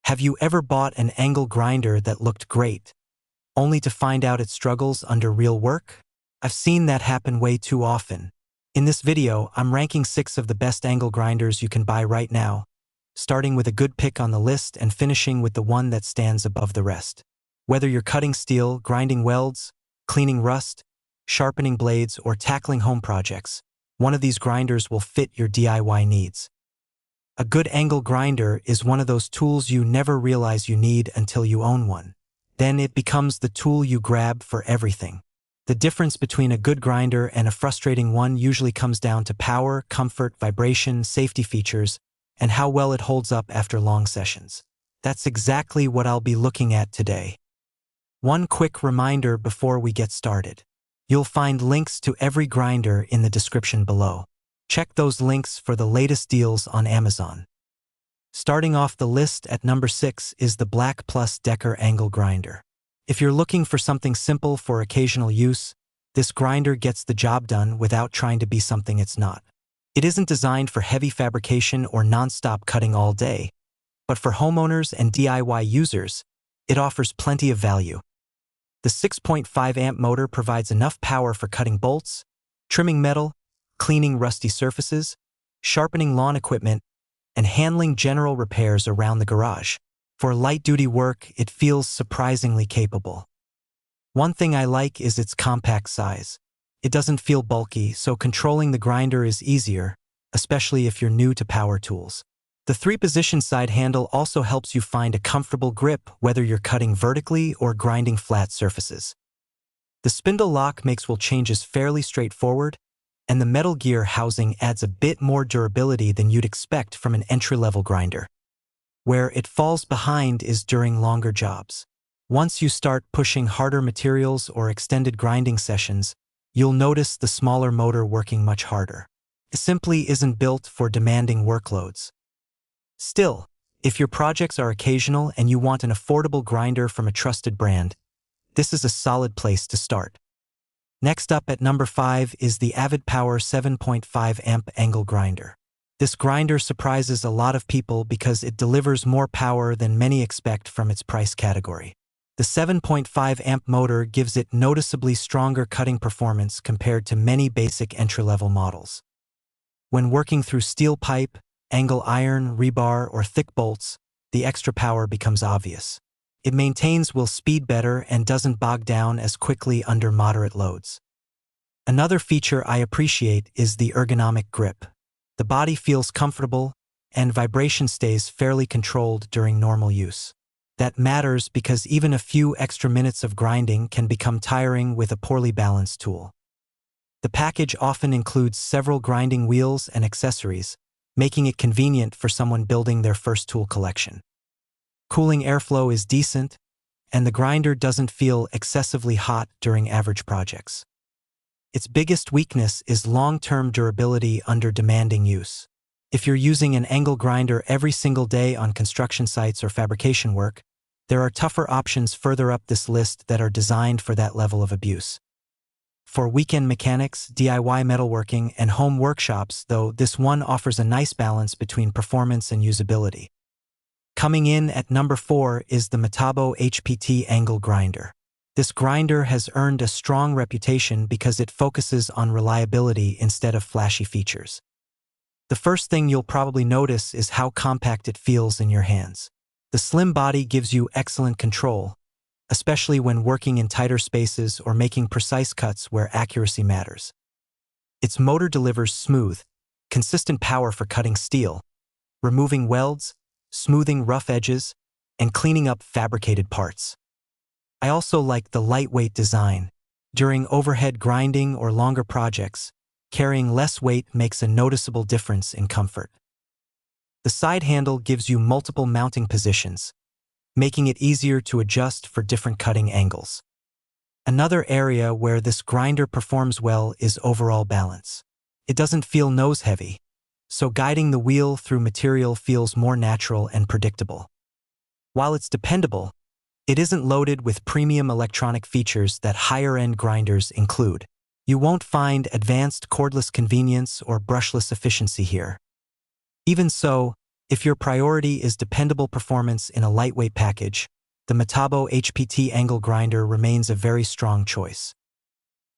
Have you ever bought an angle grinder that looked great, only to find out it struggles under real work? I've seen that happen way too often. In this video, I'm ranking 6 of the best angle grinders you can buy right now, starting with a good pick on the list and finishing with the one that stands above the rest. Whether you're cutting steel, grinding welds, cleaning rust, sharpening blades, or tackling home projects, one of these grinders will fit your DIY needs. A good angle grinder is one of those tools you never realize you need until you own one. Then it becomes the tool you grab for everything. The difference between a good grinder and a frustrating one usually comes down to power, comfort, vibration, safety features, and how well it holds up after long sessions. That's exactly what I'll be looking at today. One quick reminder before we get started. You'll find links to every grinder in the description below. Check those links for the latest deals on Amazon. Starting off the list at number 6 is the BLACK+DECKER angle grinder. If you're looking for something simple for occasional use, this grinder gets the job done without trying to be something it's not. It isn't designed for heavy fabrication or non-stop cutting all day, but for homeowners and DIY users, it offers plenty of value. The 6.5 amp motor provides enough power for cutting bolts, trimming metal, cleaning rusty surfaces, sharpening lawn equipment, and handling general repairs around the garage. For light-duty work, it feels surprisingly capable. One thing I like is its compact size. It doesn't feel bulky, so controlling the grinder is easier, especially if you're new to power tools. The 3-position side handle also helps you find a comfortable grip whether you're cutting vertically or grinding flat surfaces. The spindle lock makes changes fairly straightforward, and the metal gear housing adds a bit more durability than you'd expect from an entry-level grinder. Where it falls behind is during longer jobs. Once you start pushing harder materials or extended grinding sessions, you'll notice the smaller motor working much harder. It simply isn't built for demanding workloads. Still, if your projects are occasional and you want an affordable grinder from a trusted brand, this is a solid place to start. Next up at number 5 is the Avid Power 7.5 amp angle grinder. This grinder surprises a lot of people because it delivers more power than many expect from its price category. The 7.5 amp motor gives it noticeably stronger cutting performance compared to many basic entry-level models. When working through steel pipe, angle iron, rebar, or thick bolts, the extra power becomes obvious. It maintains will speed better and doesn't bog down as quickly under moderate loads. Another feature I appreciate is the ergonomic grip. The body feels comfortable, and vibration stays fairly controlled during normal use. That matters because even a few extra minutes of grinding can become tiring with a poorly balanced tool. The package often includes several grinding wheels and accessories, making it convenient for someone building their first tool collection. Cooling airflow is decent, and the grinder doesn't feel excessively hot during average projects. Its biggest weakness is long-term durability under demanding use. If you're using an angle grinder every single day on construction sites or fabrication work, there are tougher options further up this list that are designed for that level of abuse. For weekend mechanics, DIY metalworking, and home workshops, though, this one offers a nice balance between performance and usability. Coming in at number 4 is the Metabo HPT angle grinder. This grinder has earned a strong reputation because it focuses on reliability instead of flashy features. The first thing you'll probably notice is how compact it feels in your hands. The slim body gives you excellent control, especially when working in tighter spaces or making precise cuts where accuracy matters. Its motor delivers smooth, consistent power for cutting steel, removing welds, smoothing rough edges, and cleaning up fabricated parts. I also like the lightweight design. During overhead grinding or longer projects, carrying less weight makes a noticeable difference in comfort. The side handle gives you multiple mounting positions, making it easier to adjust for different cutting angles. Another area where this grinder performs well is overall balance. It doesn't feel nose-heavy, so guiding the wheel through material feels more natural and predictable. While it's dependable, it isn't loaded with premium electronic features that higher-end grinders include. You won't find advanced cordless convenience or brushless efficiency here. Even so, If your priority is dependable performance in a lightweight package, the Metabo HPT angle grinder remains a very strong choice.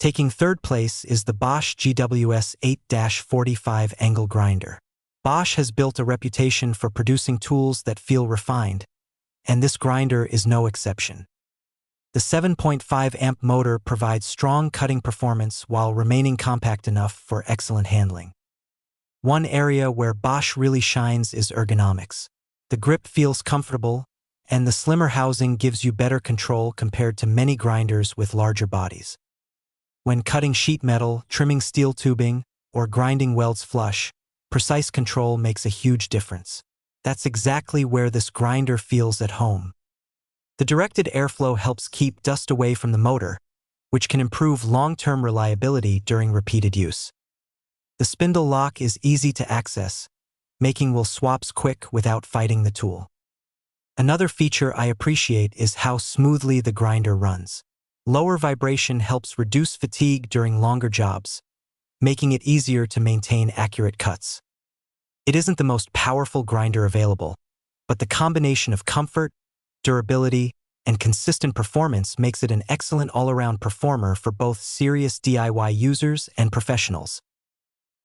Taking third place is the Bosch GWS 8-45 angle grinder. Bosch has built a reputation for producing tools that feel refined, and this grinder is no exception. The 7.5 amp motor provides strong cutting performance while remaining compact enough for excellent handling. One area where Bosch really shines is ergonomics. The grip feels comfortable, and the slimmer housing gives you better control compared to many grinders with larger bodies. When cutting sheet metal, trimming steel tubing, or grinding welds flush, precise control makes a huge difference. That's exactly where this grinder feels at home. The directed airflow helps keep dust away from the motor, which can improve long-term reliability during repeated use. The spindle lock is easy to access, making wheel swaps quick without fighting the tool. Another feature I appreciate is how smoothly the grinder runs. Lower vibration helps reduce fatigue during longer jobs, making it easier to maintain accurate cuts. It isn't the most powerful grinder available, but the combination of comfort, durability, and consistent performance makes it an excellent all-around performer for both serious DIY users and professionals.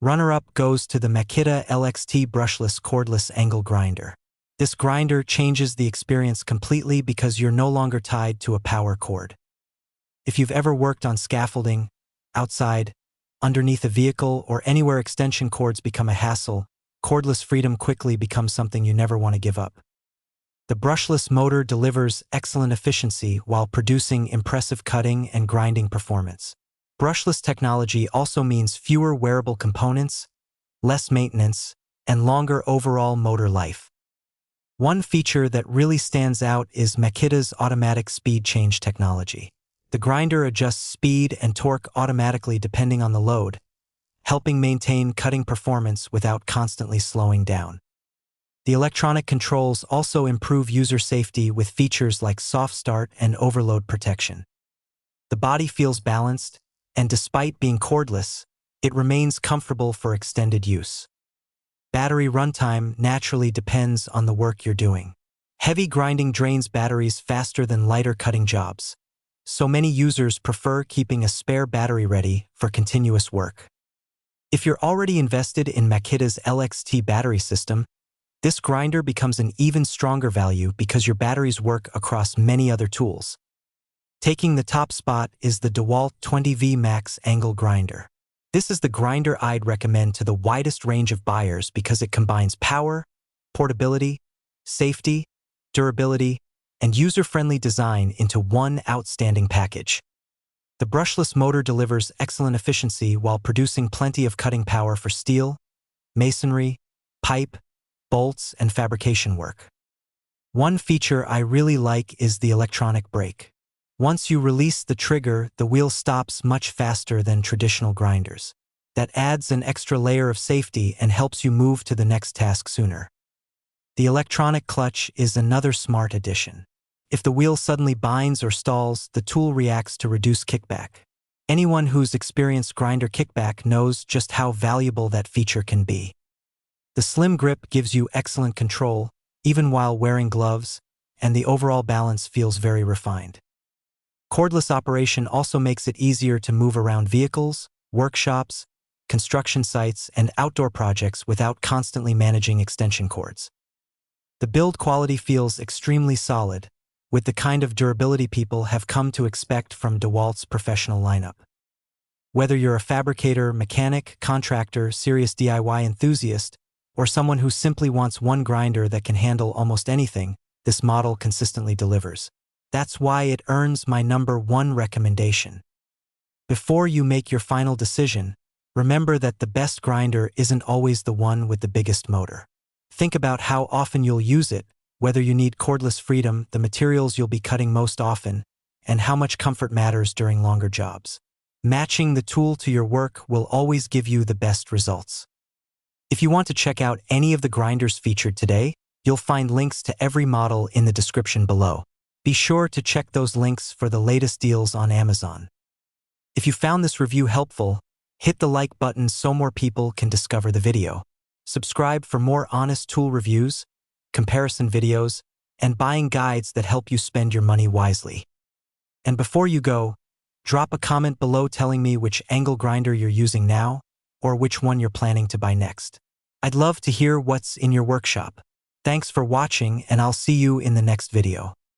Runner-up goes to the Makita LXT Brushless Cordless Angle Grinder. This grinder changes the experience completely because you're no longer tied to a power cord. If you've ever worked on scaffolding, outside, underneath a vehicle, or anywhere extension cords become a hassle, cordless freedom quickly becomes something you never want to give up. The brushless motor delivers excellent efficiency while producing impressive cutting and grinding performance. Brushless technology also means fewer wearable components, less maintenance, and longer overall motor life. One feature that really stands out is Makita's automatic speed change technology. The grinder adjusts speed and torque automatically depending on the load, helping maintain cutting performance without constantly slowing down. The electronic controls also improve user safety with features like soft start and overload protection. The body feels balanced, and despite being cordless, it remains comfortable for extended use. Battery runtime naturally depends on the work you're doing. Heavy grinding drains batteries faster than lighter cutting jobs, so many users prefer keeping a spare battery ready for continuous work. If you're already invested in Makita's LXT battery system, this grinder becomes an even stronger value because your batteries work across many other tools. Taking the top spot is the DeWalt 20V Max Angle Grinder. This is the grinder I'd recommend to the widest range of buyers because it combines power, portability, safety, durability, and user-friendly design into one outstanding package. The brushless motor delivers excellent efficiency while producing plenty of cutting power for steel, masonry, pipe, bolts, and fabrication work. One feature I really like is the electronic brake. Once you release the trigger, the wheel stops much faster than traditional grinders. That adds an extra layer of safety and helps you move to the next task sooner. The electronic clutch is another smart addition. If the wheel suddenly binds or stalls, the tool reacts to reduce kickback. Anyone who's experienced grinder kickback knows just how valuable that feature can be. The slim grip gives you excellent control, even while wearing gloves, and the overall balance feels very refined. Cordless operation also makes it easier to move around vehicles, workshops, construction sites, and outdoor projects without constantly managing extension cords. The build quality feels extremely solid, with the kind of durability people have come to expect from DeWalt's professional lineup. Whether you're a fabricator, mechanic, contractor, serious DIY enthusiast, or someone who simply wants one grinder that can handle almost anything, this model consistently delivers. That's why it earns my #1 recommendation. Before you make your final decision, remember that the best grinder isn't always the one with the biggest motor. Think about how often you'll use it, whether you need cordless freedom, the materials you'll be cutting most often, and how much comfort matters during longer jobs. Matching the tool to your work will always give you the best results. If you want to check out any of the grinders featured today, you'll find links to every model in the description below. Be sure to check those links for the latest deals on Amazon. If you found this review helpful, hit the like button so more people can discover the video. Subscribe for more honest tool reviews, comparison videos, and buying guides that help you spend your money wisely. And before you go, drop a comment below telling me which angle grinder you're using now or which one you're planning to buy next. I'd love to hear what's in your workshop. Thanks for watching, and I'll see you in the next video.